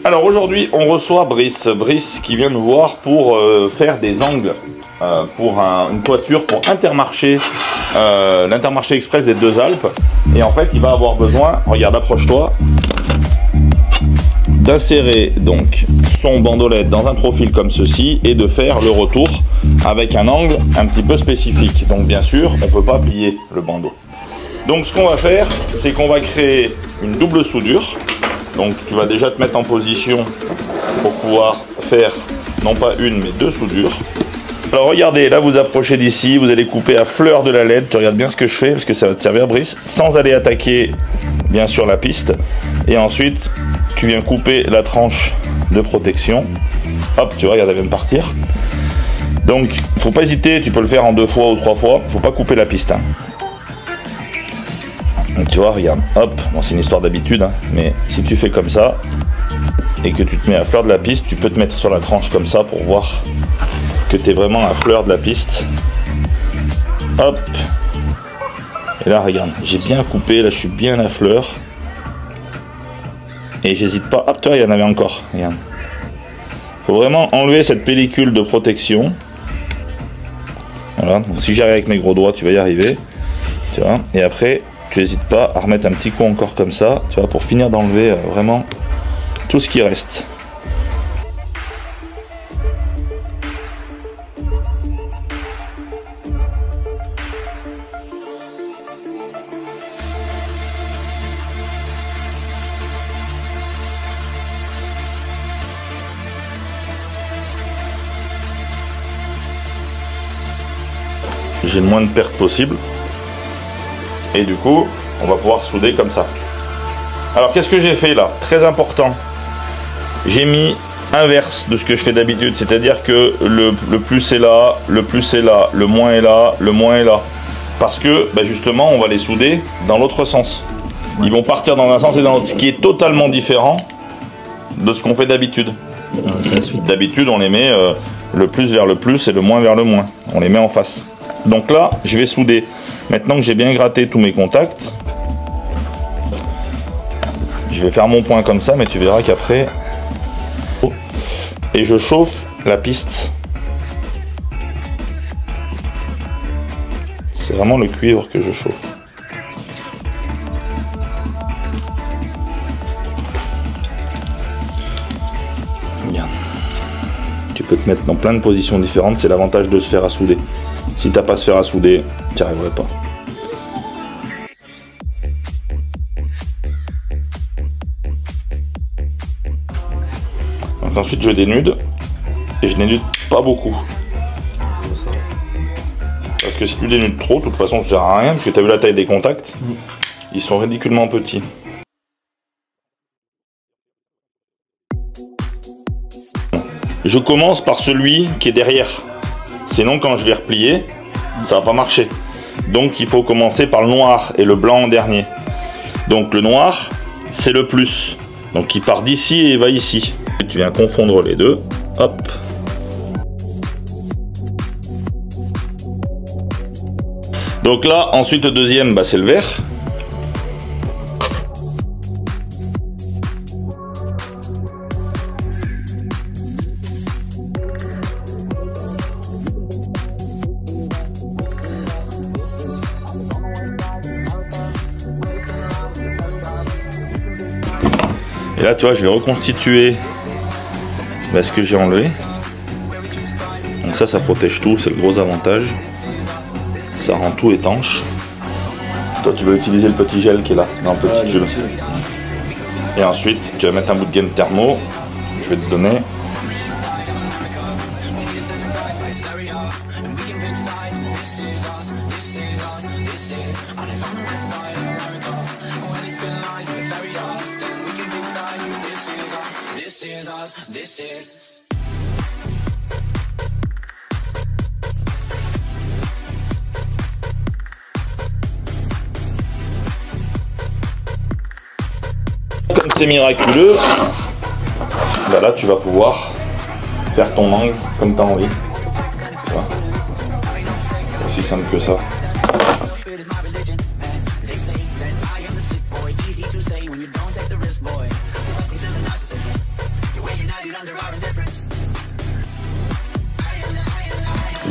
Alors aujourd'hui on reçoit Brice qui vient nous voir pour faire des angles pour une toiture pour Intermarché, l'Intermarché Express des Deux Alpes. Et en fait il va avoir besoin, regarde, approche-toi, d'insérer donc son bandolette dans un profil comme ceci et de faire le retour avec un angle un petit peu spécifique. Donc bien sûr on ne peut pas plier le bandeau. Donc ce qu'on va faire, c'est qu'on va créer une double soudure. Donc tu vas déjà te mettre en position pour pouvoir faire non pas une mais deux soudures. Alors regardez, là vous approchez d'ici, vous allez couper à fleur de la LED. Tu regardes bien ce que je fais parce que ça va te servir, Brice, sans aller attaquer bien sûr la piste. Et ensuite tu viens couper la tranche de protection. Hop, tu vois, regarde, elle vient de partir. Donc il ne faut pas hésiter, tu peux le faire en 2 fois ou 3 fois, il ne faut pas couper la piste. Donc tu vois, regarde, hop, bon, c'est une histoire d'habitude, hein, mais si tu fais comme ça et que tu te mets à fleur de la piste, tu peux te mettre sur la tranche comme ça pour voir que tu es vraiment à fleur de la piste. Hop, et là regarde, j'ai bien coupé, là je suis bien à fleur et j'hésite pas. Hop, tu vois, il y en avait encore, regarde. Faut vraiment enlever cette pellicule de protection. Voilà, donc si j'arrive avec mes gros doigts, tu vas y arriver, tu vois, et après tu n'hésites pas à remettre un petit coup encore comme ça, tu vois, pour finir d'enlever vraiment tout ce qui reste. J'ai le moins de pertes possible. Et du coup, on va pouvoir souder comme ça. Alors, qu'est-ce que j'ai fait là? Très important. J'ai mis inverse de ce que je fais d'habitude. C'est-à-dire que le plus est là, le plus est là, le moins est là, le moins est là. Parce que, bah justement, on va les souder dans l'autre sens. Ils vont partir dans un sens et dans l'autre. Ce qui est totalement différent de ce qu'on fait d'habitude. D'habitude, on les met le plus vers le plus et le moins vers le moins. On les met en face. Donc là, je vais souder. Maintenant que j'ai bien gratté tous mes contacts, je vais faire mon point comme ça, mais tu verras qu'après, et je chauffe la piste. C'est vraiment le cuivre que je chauffe. Bien. Tu peux te mettre dans plein de positions différentes, c'est l'avantage de se faire à souder. Si t'as pas se faire à souder, tu n'y arriverais pas. Donc ensuite je dénude et je dénude pas beaucoup. Parce que si tu dénudes trop, de toute façon ça sert à rien parce que tu as vu la taille des contacts, ils sont ridiculement petits. Je commence par celui qui est derrière. Sinon quand je vais replier, ça va pas marcher. Donc il faut commencer par le noir et le blanc en dernier. Donc le noir, c'est le plus. Donc il part d'ici et il va ici. Et tu viens confondre les deux. Hop. Donc là, ensuite le deuxième, bah, c'est le vert. Et là, tu vois, je vais reconstituer ce que j'ai enlevé. Donc ça protège tout, c'est le gros avantage. Ça rend tout étanche. Toi, tu vas utiliser le petit gel qui est là, dans le petit tube. Et ensuite, tu vas mettre un bout de gaine thermo. Je vais te donner. Comme c'est miraculeux, bah là tu vas pouvoir faire ton angle comme tu as envie. Aussi simple que ça.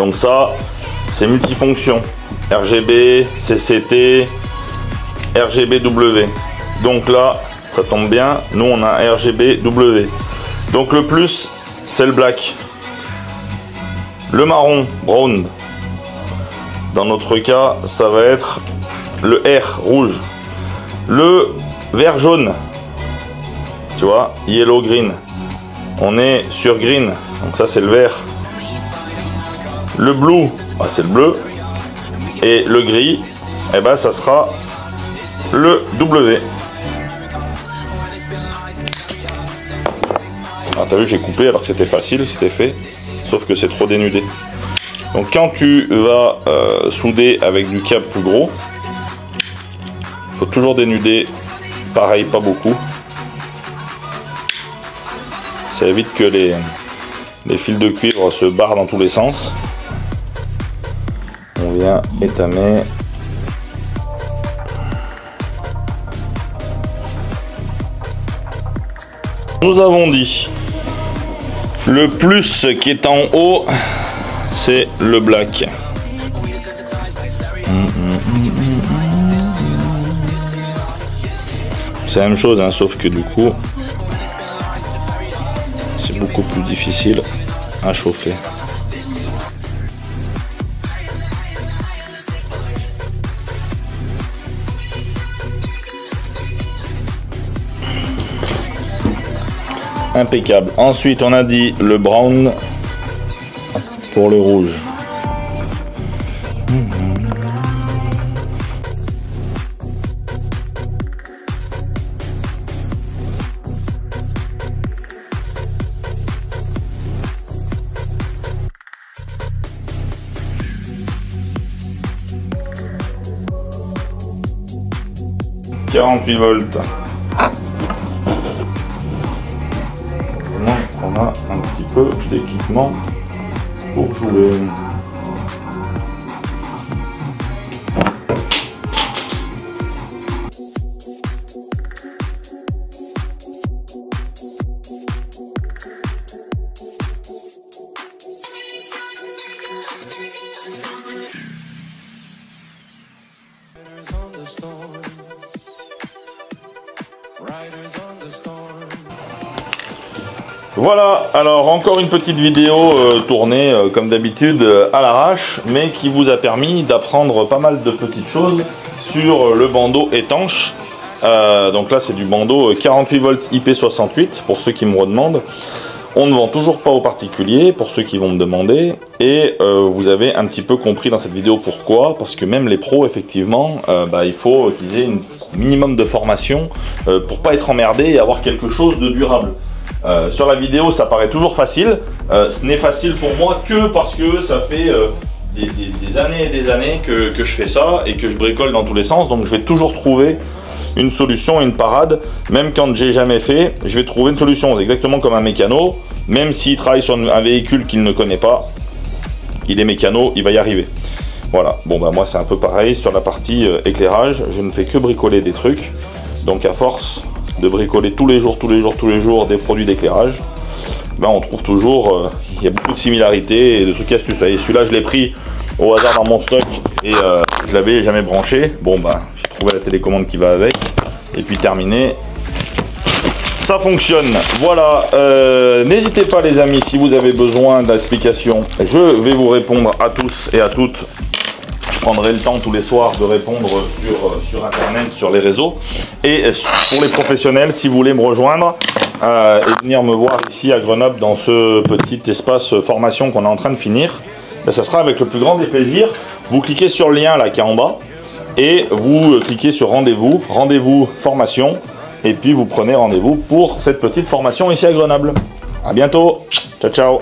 Donc ça, c'est multifonction. RGB, CCT, RGBW. Donc là, ça tombe bien, nous on a RGBW. Donc le plus, c'est le black. Le marron, brown. Dans notre cas, ça va être le R, rouge. Le vert jaune, tu vois, yellow green. On est sur green, donc ça c'est le vert. Le blue, ah, c'est le bleu. Et le gris, eh ben ça sera le W. Ah, t'as vu, j'ai coupé alors que c'était facile, c'était fait. Sauf que c'est trop dénudé. Donc quand tu vas souder avec du câble plus gros, il faut toujours dénuder, pareil, pas beaucoup. Ça évite que les fils de cuivre se barrent dans tous les sens. On vient étamer. Nous avons dit, le plus qui est en haut, c'est le black. C'est la même chose, hein, sauf que du coup, c'est beaucoup plus difficile à chauffer. Impeccable. Ensuite, on a dit le brown pour le rouge. « 48 volts. On a un petit peu d'équipement pour jouer. Voilà, alors encore une petite vidéo tournée comme d'habitude à l'arrache, mais qui vous a permis d'apprendre pas mal de petites choses sur le bandeau étanche. Donc là c'est du bandeau 48 volts IP68 pour ceux qui me redemandent. On ne vend toujours pas aux particuliers pour ceux qui vont me demander, et vous avez un petit peu compris dans cette vidéo pourquoi, parce que même les pros effectivement, il faut qu'ils aient un minimum de formation pour pas être emmerdé et avoir quelque chose de durable. Sur la vidéo ça paraît toujours facile, ce n'est facile pour moi que parce que ça fait des années et des années que je fais ça et que je bricole dans tous les sens, donc je vais toujours trouver une solution, une parade, même quand j'ai jamais fait, je vais trouver une solution, exactement comme un mécano, même s'il travaille sur un véhicule qu'il ne connaît pas, il est mécano, il va y arriver. Voilà, bon bah moi c'est un peu pareil sur la partie éclairage, je ne fais que bricoler des trucs, donc à force de bricoler tous les jours des produits d'éclairage, ben on trouve toujours, il y a beaucoup de similarités et de trucs astuces. Et celui-là je l'ai pris au hasard dans mon stock et je l'avais jamais branché. Bon ben j'ai trouvé la télécommande qui va avec et puis terminé, ça fonctionne. Voilà, n'hésitez pas les amis, si vous avez besoin d'explications, je vais vous répondre à tous et à toutes. Je prendrai le temps tous les soirs de répondre sur internet, sur les réseaux. Et pour les professionnels, si vous voulez me rejoindre et venir me voir ici à Grenoble dans ce petit espace formation qu'on est en train de finir, ben, ça sera avec le plus grand des plaisirs. Vous cliquez sur le lien là qui est en bas et vous cliquez sur rendez-vous formation, et puis vous prenez rendez-vous pour cette petite formation ici à Grenoble. À bientôt, ciao ciao.